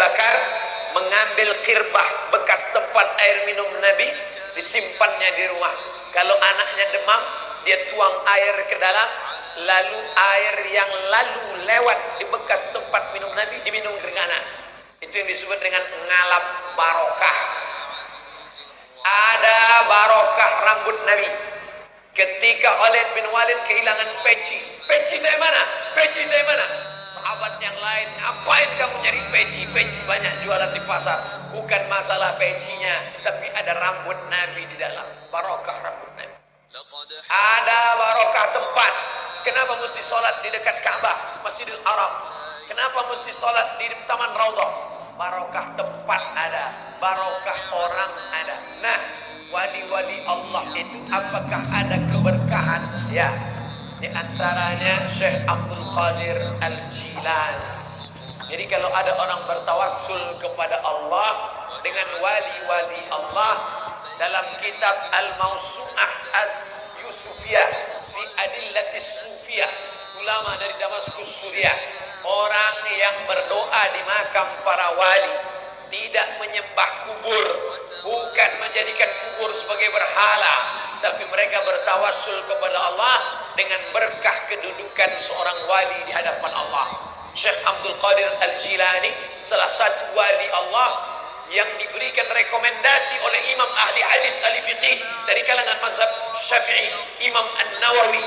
Bakar mengambil kirbah bekas tempat air minum Nabi, disimpannya di rumah. Kalau anaknya demam, dia tuang air ke dalam, lalu air yang lalu lewat di bekas tempat minum Nabi diminum dengan anak. Itu yang disebut dengan ngalap barokah. Ada barokah rambut Nabi. Ketika Khalid bin Walid kehilangan peci, peci saya mana? Peci saya mana? Sahabat yang lain, ngapain kamu nyari peci? Peci banyak jualan di pasar. Bukan masalah pecinya, tapi ada rambut Nabi di dalam. Barokah rambut Nabi. Ada barokah tempat. Kenapa mesti sholat di dekat Ka'bah, Masjidil Haram? Kenapa mesti sholat di Taman Raudhah? Barokah tempat ada, barokah orang ada. Nah, wali-wali Allah itu apakah ada keberkahan? Ya, di antaranya Syekh Abdul Qadir Al-Jilani. Jadi kalau ada orang bertawassul kepada Allah dengan wali-wali Allah, dalam kitab Al-Mawsu'ah Al-Yusufiyah fi Adillatis Sufiyah, ulama dari Damaskus Suriah, orang yang berdoa di makam para wali, tidak menyembah kubur, bukan menjadikan kubur sebagai berhala, tapi mereka bertawassul kepada Allah dengan berkah kedudukan seorang wali di hadapan Allah. Syekh Abdul Qadir Al-Jilani, salah satu wali Allah yang diberikan rekomendasi oleh imam ahli hadis ahli fiqih dari kalangan mazhab Syafi'i, Imam An-Nawawi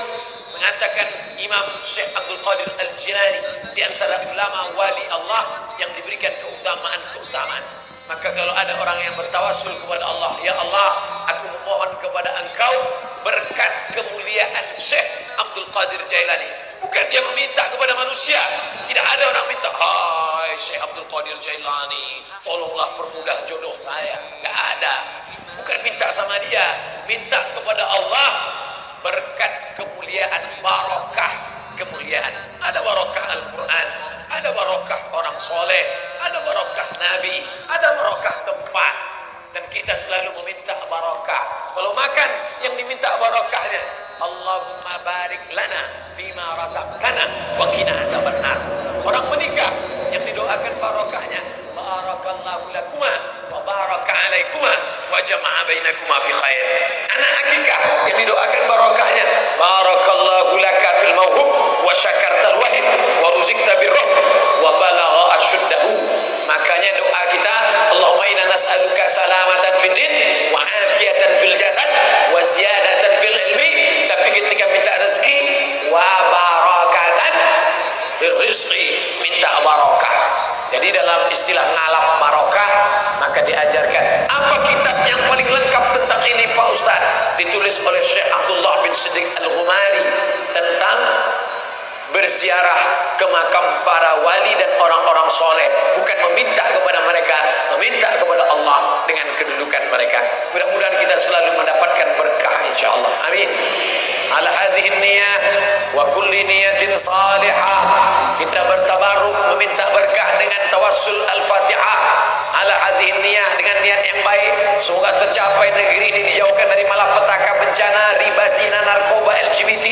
mengatakan Imam Syekh Abdul Qadir Al-Jilani di antara ulama wali Allah yang diberikan keutamaan. Maka kalau ada orang yang bertawassul kepada Allah, ya Allah, aku memohon kepada Engkau berkat kemuliaan Syekh Abdul Qadir Jailani. Bukan dia meminta kepada manusia. Tidak ada orang minta, hai Syekh Abdul Qadir Jailani, tolonglah permudah jodoh saya. Tidak ada. Bukan minta sama dia, minta kepada Allah berkat kemuliaan, barokah kemuliaan. Ada barokah Al-Quran, ada barokah orang soleh, ada barokah Nabi, ada barokah tempat. Dan kita selalu meminta barokah. Kalau makan, yang diminta barokahnya, Allahumma barik lana fima razaqtana wa qina adzabannar. Orang menikah, yang didoakan barokahnya, barakallahu lakuma wa baraka alaikuma wa jama'a bainakuma fi khair. Anak akikah, yang didoakan barokahnya, barakallahu laka fil mawhub wa syakartal wahid wa ruzikta birruh wa balagha ashuddahu. Makanya doa kita, Allahumma inna nas'aluka salamatan fid din wa afiatan fil jasad wa ziyadatan fil ilmi. Tapi ketika minta rezeki, wa barakatan fil rizqi, minta barokah. Jadi dalam istilah ngalap barokah, maka diajarkan apa kitab yang paling lengkap tentang ini Pak Ustaz? Ditulis oleh Syekh Abdullah bin Siddiq Al-Ghumari tentang berziarah ke makam para wali dan orang-orang soleh, bukan meminta kepada mereka, meminta kepada Allah dengan kedudukan mereka. Mudah-mudahan kita selalu mendapatkan berkah insyaallah. Amin. Ala hadhihi niyyah wa kulli niyatin salihah, kita bertabaruk meminta berkah dengan tawassul Al-Fatihah. Ala hadhihi niyyah, dengan niat yang baik, semoga tercapai negeri ini dijauhkan dari malapetaka, bencana, riba, zina, narkoba, LGBT,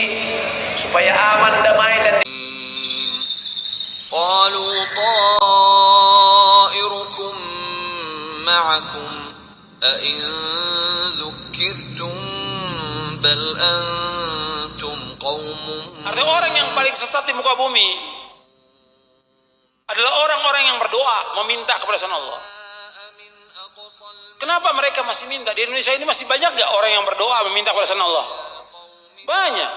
supaya aman, damai dan qalu ta'irukum ma'akum a in dzukirtum bal antum qaumun. Artinya orang yang paling sesat di muka bumi adalah orang-orang yang berdoa meminta kepada Allah. Kenapa mereka masih minta? Di Indonesia ini masih banyak gak orang yang berdoa meminta kepada Allah? Banyak.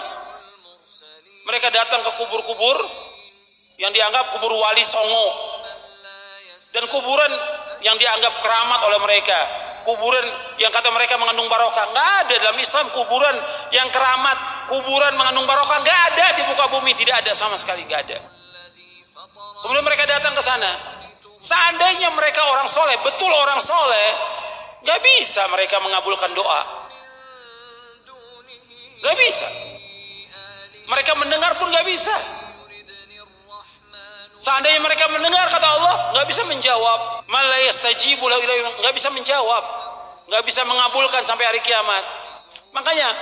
Mereka datang ke kubur-kubur yang dianggap kubur wali Songo, dan kuburan yang dianggap keramat oleh mereka, kuburan yang kata mereka mengandung barokah. Nggak ada dalam Islam kuburan yang keramat, kuburan mengandung barokah, nggak ada di muka bumi, tidak ada sama sekali, nggak ada. Kemudian mereka datang ke sana. Seandainya mereka orang soleh, betul orang soleh, nggak bisa mereka mengabulkan doa, nggak bisa. Mereka mendengar pun nggak bisa. Seandainya mereka mendengar kata Allah, nggak bisa menjawab. Malah yastajibu lahu, nggak bisa menjawab, nggak bisa mengabulkan sampai hari kiamat. Makanya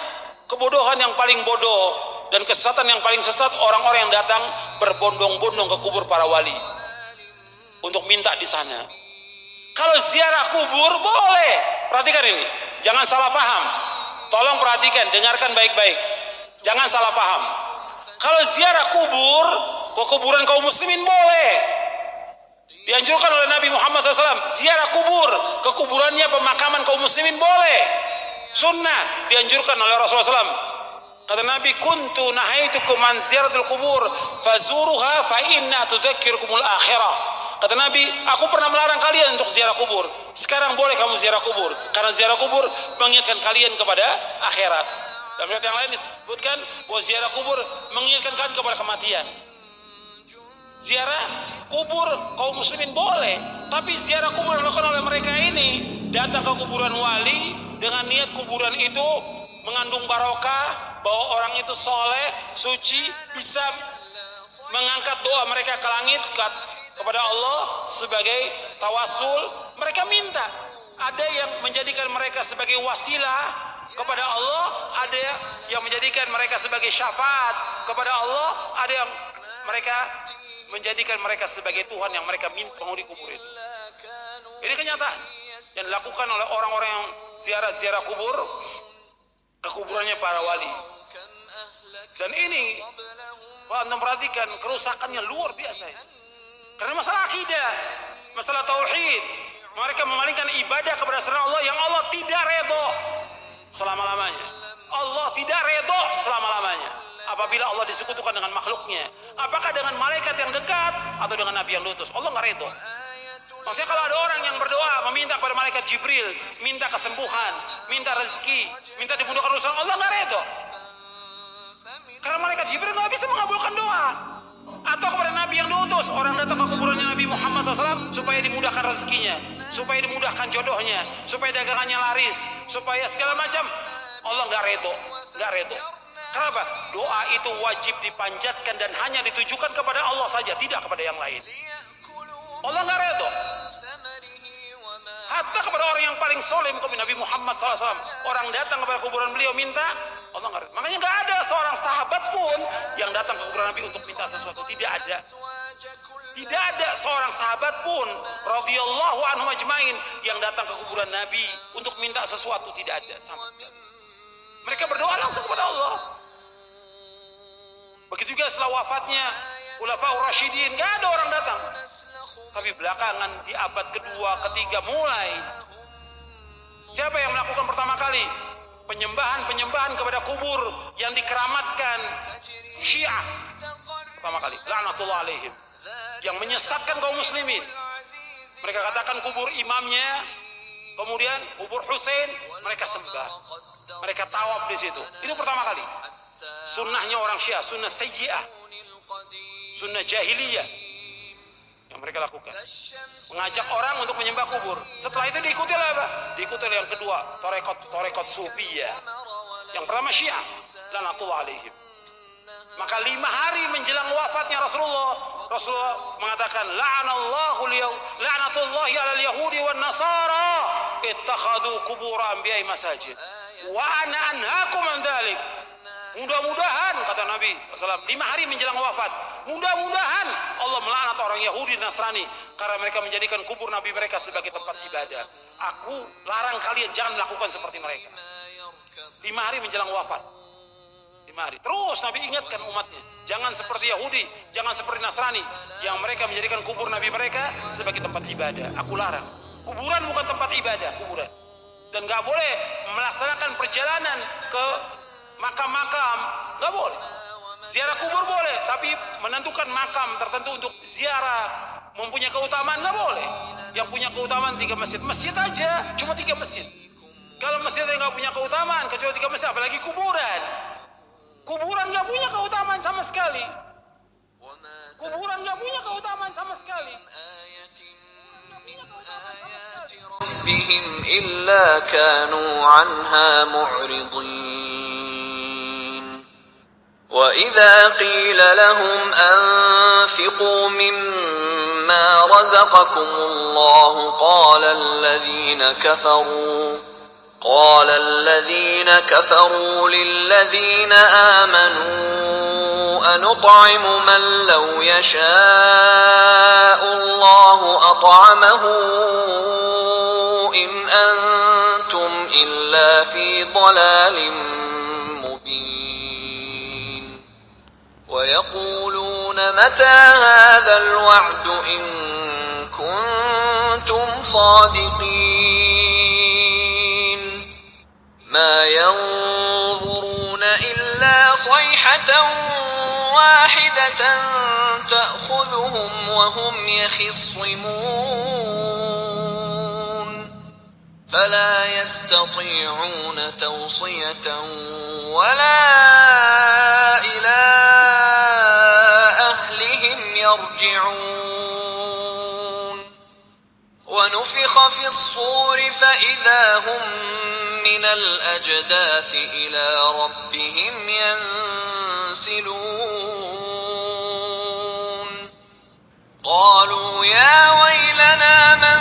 kebodohan yang paling bodoh dan kesesatan yang paling sesat orang-orang yang datang berbondong-bondong ke kubur para wali. untuk minta di sana. Kalau ziarah kubur boleh. Perhatikan ini, jangan salah paham. Tolong perhatikan, dengarkan baik-baik. Jangan salah paham. Kalau ziarah kubur, ke kuburan kaum muslimin boleh. Dianjurkan oleh Nabi Muhammad SAW. Ziarah kubur, ke kuburannya pemakaman kaum muslimin boleh. Sunnah dianjurkan oleh Rasulullah SAW. Kata Nabi, kuntu nahaitukum an ziyaratul kubur fazuruha fa inna tudzakirukumul akhirah. Kata Nabi, aku pernah melarang kalian untuk ziarah kubur. Sekarang boleh kamu ziarah kubur, karena ziarah kubur mengingatkan kalian kepada akhirat. Dalam riwayat yang lain disebutkan bahwa ziarah kubur mengingatkan kalian kepada kematian. Ziarah kubur kaum muslimin boleh, tapi ziarah kubur yang dilakukan oleh mereka ini, datang ke kuburan wali dengan niat kuburan itu mengandung barokah, bahwa orang itu soleh, suci, bisa mengangkat doa mereka ke langit kepada Allah sebagai tawasul. Mereka minta, ada yang menjadikan mereka sebagai wasilah kepada Allah, ada yang menjadikan mereka sebagai syafaat kepada Allah, ada yang mereka menjadikan mereka sebagai Tuhan yang mereka minta penghuni kubur itu. Ini kenyataan yang dilakukan oleh orang-orang yang ziarah kubur ke kuburannya para wali. Dan ini, Anda perhatikan kerusakannya luar biasa ya. Karena masalah akidah, masalah tauhid, mereka memalingkan ibadah kepada selain Allah yang Allah tidak redho selama-lamanya. Allah tidak redho selama-lamanya. Apabila Allah disekutukan dengan makhluknya, apakah dengan malaikat yang dekat atau dengan nabi yang diutus, Allah nggak redho. Maksudnya kalau ada orang yang berdoa meminta kepada malaikat Jibril, minta kesembuhan, minta rezeki, minta dimudahkan urusan, Allah nggak redho. Karena malaikat Jibril nggak bisa mengabulkan doa. Atau kepada nabi yang diutus, orang datang ke kuburannya Nabi Muhammad SAW supaya dimudahkan rezekinya, supaya dimudahkan jodohnya, supaya dagangannya laris, supaya segala macam, Allah nggak redho, nggak redho. Kenapa? Doa itu wajib dipanjatkan dan hanya ditujukan kepada Allah saja, tidak kepada yang lain. Allah nggak redho. Hatta kepada orang yang paling soleh, Nabi Muhammad SAW, orang datang kepada kuburan beliau minta, Allah nggak redho. Makanya nggak ada seorang sahabat pun yang datang ke kuburan Nabi untuk minta sesuatu. Tidak ada. Tidak ada seorang sahabat pun radhiyallahu anhum ajmain yang datang ke kuburan Nabi untuk minta sesuatu. Tidak ada sama sekali. Mereka berdoa langsung kepada Allah. Begitu juga setelah wafatnya Khulafaur Rasyidin, nggak ada orang datang. Tapi belakangan di abad kedua, ketiga mulai, siapa yang melakukan pertama kali penyembahan kepada kubur yang dikeramatkan? Syiah pertama kali, laknatullah alaihim, yang menyesatkan kaum muslimin. Mereka katakan kubur imamnya, kemudian kubur Husain mereka sembah, mereka tawaf di situ. Itu pertama kali. Sunnahnya orang Syiah, sunnah sayyi'ah, sunnah jahiliyah yang mereka lakukan, mengajak orang untuk menyembah kubur. Setelah itu diikuti oleh apa? Diikuti oleh yang kedua, torekot sufiyah. Yang pertama Syiah, laknatullah alaihim. Maka 5 hari menjelang wafatnya Rasulullah mengatakan, la'natullahi alal yahudi wan nasara ittakhadhu qubur anbiya'i masajid wa ana anhaakum an dzalik. Mudah-mudahan, kata Nabi SAW, 5 hari menjelang wafat, mudah-mudahan Allah melaknat orang Yahudi dan Nasrani karena mereka menjadikan kubur Nabi mereka sebagai tempat ibadah. Aku larang kalian jangan melakukan seperti mereka. 5 hari menjelang wafat, 5 hari. Terus Nabi ingatkan umatnya, jangan seperti Yahudi, jangan seperti Nasrani yang mereka menjadikan kubur Nabi mereka sebagai tempat ibadah. Aku larang. Kuburan bukan tempat ibadah, kuburan. Dan gak boleh melaksanakan perjalanan ke makam-makam, nggak boleh. Ziarah kubur boleh, tapi menentukan makam tertentu untuk ziarah mempunyai keutamaan nggak boleh. Yang punya keutamaan 3 masjid, masjid aja, cuma 3 masjid. Kalau masjid yang nggak punya keutamaan kecuali 3 masjid, apalagi kuburan. Kuburan nggak punya keutamaan sama sekali. Kuburan nggak punya keutamaan sama sekali. بهم إلا كانوا عنها معرضين وإذا قيل لهم أنفقوا مما رزقكم الله قال الذين كفروا للذين آمنوا أنطعم من لو يشاء الله أطعمه إن أنتم إلا في ضلال مبين ويقولون متى هذا الوعد إن كنتم صادقين ما ينظرون إلا صيحة واحدة تأخذهم وهم يخصمون فلا يستطيعون توصية ولا إلى أهلهم يرجعون ونفخ في الصور فإذا هم من الأجداث إلى ربهم ينسلون قالوا يا ويلنا من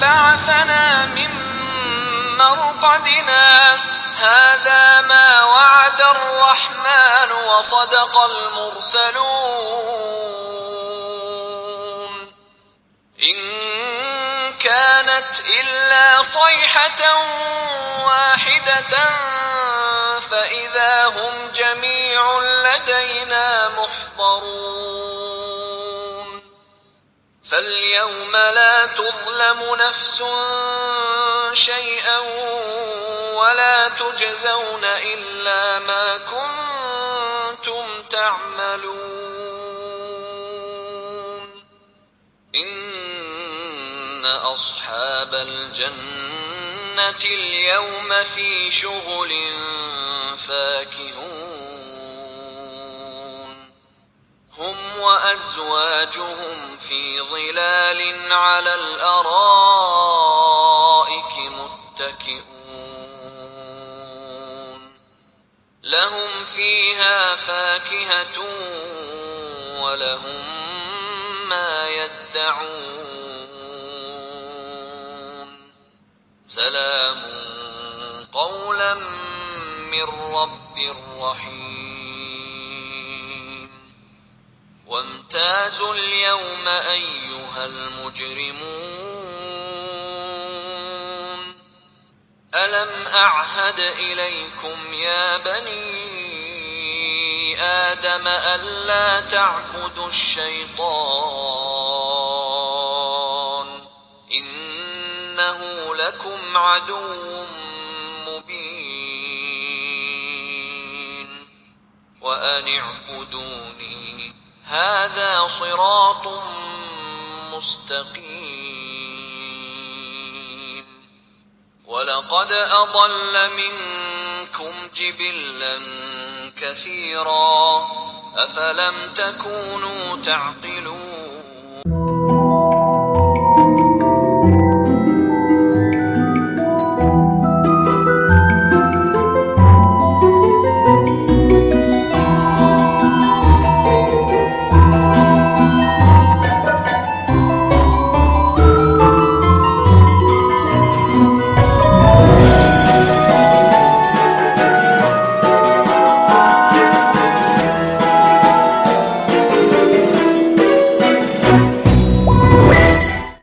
بعثنا من مرقدنا هذا ما وعد الرحمن وصدق المرسلون إن كانت إلا صيحة واحدة فإذا هم جميع لدينا محضرون فاليوم لا تظلم نفس شيئا ولا تجزون إلا ما كنتم تعملون إن أصحاب الجنة اليوم في شغل فاكهون هم وأزواجهم في ظلال على الأرائك متكئون لهم فيها فاكهة ولهم ما يدعون سلام قولا من رب رحيم وامتازوا اليوم أيها المجرمون ألم أعهد إليكم يا بني آدم ألا تعبدوا الشيطان إنه لكم عدو مبين وأن اعبدوني هذا صراط مستقيم ولقد أضل منكم جبلا كثيرا أفلم تكونوا تعقلون